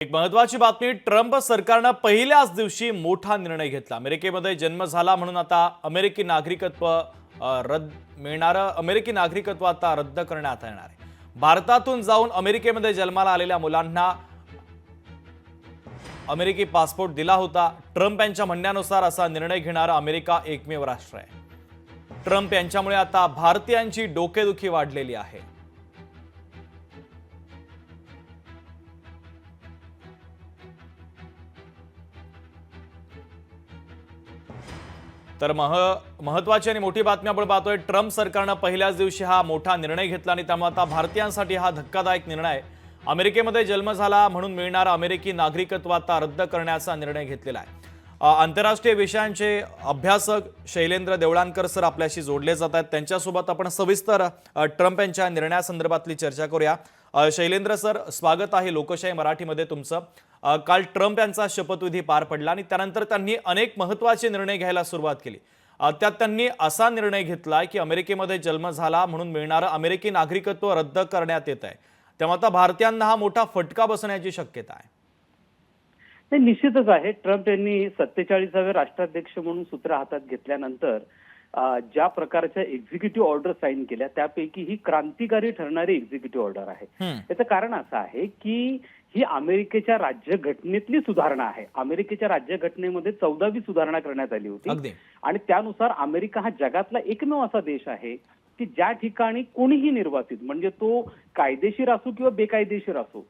एक महत्वाची बातमी, ट्रम्प सरकारनं पहिल्याच दिवशी मोठा निर्णय घेतला। अमेरिकेमध्ये जन्म झाला म्हणून आता अमेरिकी नागरिकत्व अमेरिकी नागरिकत्व आता रद्द करण्यात येणार आहे। भारतातून जाऊन अमेरिकेमध्ये जन्माला आलेल्या मुलांना अमेरिकी पासपोर्ट दिला होता। ट्रम्प यांच्या म्हणण्यानुसार असा निर्णय घेणारा अमेरिका एकमेव राष्ट्र आहे। ट्रम्प यांच्यामुळे आता भारतीयांची डोकेदुखी वाढलेली आहे। तर महत्वाची आणि मोठी बातमी आपण पाहतोय, ट्रम्प सरकारनं पहिल्याच दिवशी हा मोठा निर्णय घेतला आणि त्यामुळे आता भारतीयांसाठी हा धक्कादायक निर्णय आहे। अमेरिकेमध्ये जन्म झाला म्हणून मिळणारा अमेरिकी नागरिकत्व आता रद्द करण्याचा निर्णय घेतलेला आहे। आंतरराष्ट्रीय विषयांचे अभ्यासक शैलेंद्र देवळानकर सर आपल्याशी जोडले जात आहेत। त्यांच्यासोबत आपण सविस्तर ट्रम्प यांच्या निर्णयासंदर्भातली चर्चा करूया। शैलेंद्र सर, स्वागत आहे लोकशाही मराठीमध्ये तुमचं। काल ट्रम्प यांचा शपथविधी पार पडला आणि त्यानंतर त्यांनी अनेक महत्त्वाचे निर्णय घ्यायला सुरुवात केली। त्यात त्यांनी असा निर्णय घेतला की अमेरिकेमध्ये जन्म झाला म्हणून मिळणारं अमेरिकी नागरिकत्व रद्द करण्यात येत आहे। त्यामुळे आता भारतीयांना हा मोठा फटका बसण्याची शक्यता आहे। निश्चितच आहे। ट्रम्प यांनी 47वे राष्ट्राध्यक्ष म्हणून सूत्र हातात घेतल्यानंतर ज्या प्रकारच्या एक्झिक्युटिव्ह ऑर्डर साईन केल्या त्यापैकी ही क्रांतिकारी ठरणारी एक्झिक्युटिव्ह ऑर्डर आहे। याचं कारण असं आहे की ही अमेरिकेच्या राज्यघटनेतली सुधारणा आहे। अमेरिकेच्या राज्यघटनेमध्ये 14वी सुधारणा करण्यात आली होती आणि त्यानुसार अमेरिका हा जगातला एकमेव असा देश आहे की ज्या ठिकाणी कोणीही निर्वासित, म्हणजे तो कायदेशीर असो किंवा बेकायदेशीर असो,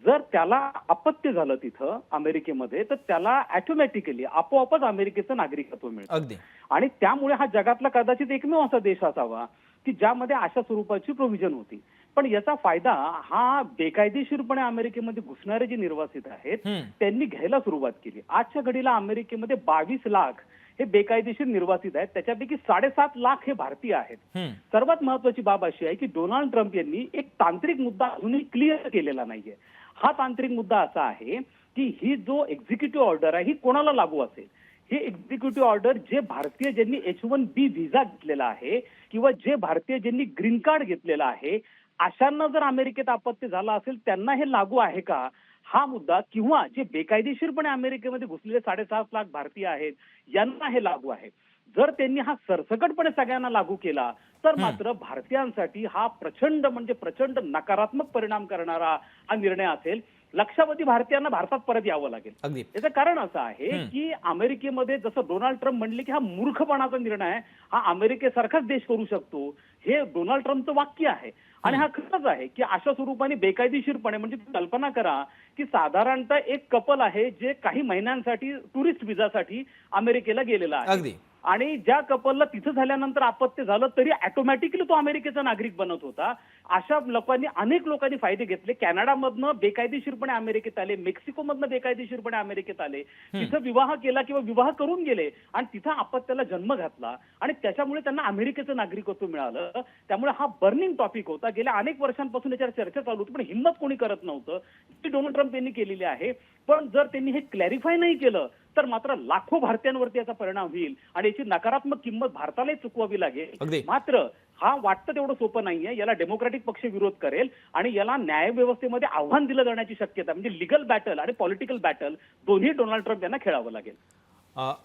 जर त्याला अपत्य झालं तिथं अमेरिकेमध्ये तर त्याला ऑटोमॅटिकली आपोआपच अमेरिकेचं नागरिकत्व मिळतं। आणि त्यामुळे हा जगातला कदाचित एकमेव असा देश असावा की ज्यामध्ये अशा स्वरूपाची प्रोव्हिजन होती। पण याचा फायदा हा बेकायदेशीरपणे अमेरिकेमध्ये घुसणारे जे निर्वासित आहेत त्यांनी घ्यायला सुरुवात केली। आजच्या घडीला अमेरिकेमध्ये 22 लाख हे बेकायदेशीर निर्वासित आहेत, त्याच्यापैकी 7.5 लाख हे भारतीय आहेत। सर्वात महत्वाची बाब अशी आहे की डोनाल्ड ट्रम्प यांनी एक तांत्रिक मुद्दा अजूनही क्लिअर केलेला नाहीये। हा तांत्रिक मुद्दा असा आहे की ही जो एक्झिक्युटिव्ह ऑर्डर आहे ही कोणाला लागू असेल। हे एक्झिक्युटिव्ह ऑर्डर जे भारतीय ज्यांनी H1B व्हिसा घेतलेला आहे किंवा जे भारतीय ज्यांनी ग्रीन कार्ड घेतलेला आहे अशांना जर अमेरिकेत अपत्य झाला असेल त्यांना हे लागू आहे का, हा मुद्दा, किंवा जे बेकायदेशीरपणे अमेरिकेमध्ये घुसलेले 7.5 लाख भारतीय आहेत यांना हे लागू आहे। जर त्यांनी हा सरसकटपणे सगळ्यांना लागू केला तर मात्र भारतीयांसाठी हा प्रचंड नकारात्मक परिणाम करणारा हा निर्णय असेल। लक्षावधी भारतीयांना भारतात परत यावं लागेल। याचं कारण असं आहे की अमेरिकेमध्ये जसं डोनाल्ड ट्रम्प म्हणले की हा मूर्खपणाचा निर्णय हा अमेरिकेसारखाच देश करू शकतो, हे डोनाल्ड ट्रम्पचं वाक्य आहे। आणि हा खरंच आहे की अशा स्वरूपाने बेकायदेशीरपणे, म्हणजे कल्पना करा की साधारणतः एक कपल आहे जे काही महिन्यांसाठी टुरिस्ट व्हिसासाठी अमेरिकेला गेलेला आहे आणि ज्या कपलला तिथं झाल्यानंतर अपत्य झालं तरी ऑटोमॅटिकली तो अमेरिकेचा नागरिक बनत होता। अशा लोकांनी, अनेक लोकांनी फायदे घेतले। कॅनडामधनं बेकायदेशीरपणे अमेरिकेत आले, मेक्सिकोमधनं बेकायदेशीरपणे अमेरिकेत आले, तिथं विवाह केला किंवा विवाह करून गेले आणि तिथं अपत्याला जन्म घातला आणि त्याच्यामुळे त्यांना अमेरिकेचं नागरिकत्व मिळालं। त्यामुळे हा बर्निंग टॉपिक होता। गेल्या अनेक वर्षांपासून याच्यावर चर्चा चालू होती पण हिंमत कोणी करत नव्हतं, ती डोनाल्ड ट्रम्प यांनी केलेली आहे। पण जर त्यांनी हे क्लॅरिफाय नाही केलं तर मात्र लाखो भारतीयांवरती याचा परिणाम होईल आणि याची नकारात्मक किंमत भारतालाही चुकवावी लागेल। मात्र हा वाटतं तेवढं सोपं नाहीये। याला डेमोक्रॅटिक पक्ष विरोध करेल आणि याला न्यायव्यवस्थेमध्ये आव्हान दिलं जाण्याची शक्यता, म्हणजे लिगल बॅटल आणि पॉलिटिकल बॅटल दोन्ही डोनाल्ड ट्रम्प यांना खेळावं लागेल।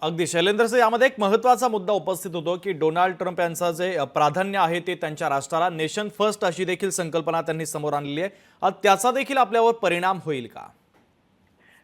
अगदी शैलेंद्र सर, यामध्ये एक महत्त्वाचा मुद्दा उपस्थित होतो की डोनाल्ड ट्रम्प यांचं जे प्राधान्य आहे ते त्यांच्या राष्ट्राला नेशन फर्स्ट अशी देखील संकल्पना त्यांनी समोर आणलेली आहे। त्याचा देखील आपल्यावर परिणाम होईल का?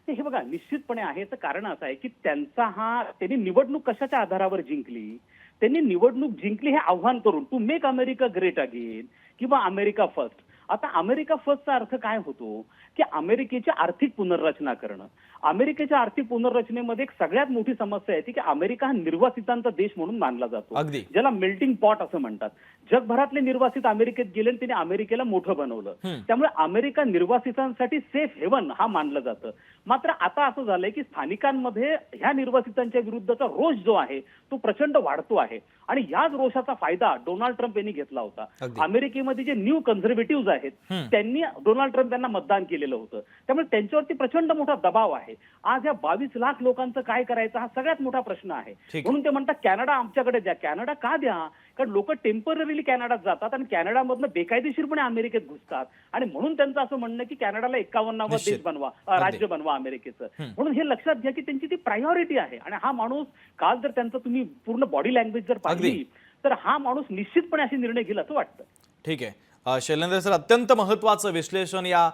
हे बघा, निश्चितपणे आहे। तर कारण असं आहे की त्यांनी निवडणूक कशाच्या आधारावर जिंकली, त्यांनी निवडणूक जिंकली हे आव्हान करून, to make America great again किंवा अमेरिका फर्स्ट। आता अमेरिका फर्स्टचा अर्थ काय होतो की अमेरिकेची आर्थिक पुनर्रचना करणं। अमेरिकेच्या आर्थिक पुनर्रचनेमध्ये एक सगळ्यात मोठी समस्या आहे की अमेरिका हा निर्वासितांचा देश म्हणून मानला जातो, ज्याला मेल्टिंग पॉट असं म्हणतात। जगभरातले निर्वासित अमेरिकेत गेले आणि त्यांनी अमेरिकेला मोठं बनवलं, त्यामुळे अमेरिका निर्वासितांसाठी सेफ हेवन हा मानलं जातं। मात्र आता असं झालंय की स्थानिकांमध्ये ह्या निर्वासितांच्या विरुद्धचा रोष जो आहे तो प्रचंड वाढतो आहे आणि याच रोषाचा फायदा डोनाल्ड ट्रम्प यांनी घेतला होता। अमेरिकेमध्ये जे न्यू कन्झर्वेटिव्ह आहेत, त्यांनी डोनाल्ड ट्रम्प यांना मतदान केलेलं होतं. त्यामुळे त्यांच्यावरती प्रचंड मोठा दबाव आहे. आज या 22 लाख लोकांचं काय करायचं हा सगळ्यात मोठा प्रश्न आहे. ठीक. म्हणून ते म्हणतात कॅनडा आमच्याकडे द्या. कॅनडा का द्या? कारण लोक टेम्पररीली कॅनडात जातात आणि कॅनडामधनं बेकायदेशीरपणे अमेरिकेत घुसतात आणि म्हणून त्यांचं असं म्हणणं की कॅनडाला 51वा निश्चित. देश बनवा, राज्य बनवा अमेरिकेचं. म्हणून हे लक्षात घ्या की त्यांची ती प्रायोरिटी आहे. आणि हा माणूस काल जर त्यांचा तुम्ही पूर्ण बॉडी लँग्वेज जर पाहिली तर हा माणूस निश्चितपणे असे निर्णय घेईल असं वाटतं. ठीक आहे. शैलेंद्र सर, अत्यंत महत्त्वाचं विश्लेषण या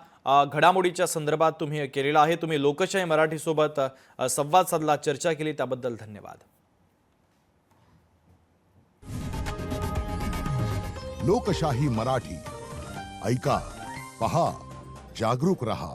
घडामोडीच्या संदर्भात तुम्ही केलेलं आहे. तुम्ही लोकशाही मराठी सोबत संवाद साधला, चर्चा केली, त्याबद्दल धन्यवाद. लोकशाही मराठी ऐका, पहा, जागरूक रहा.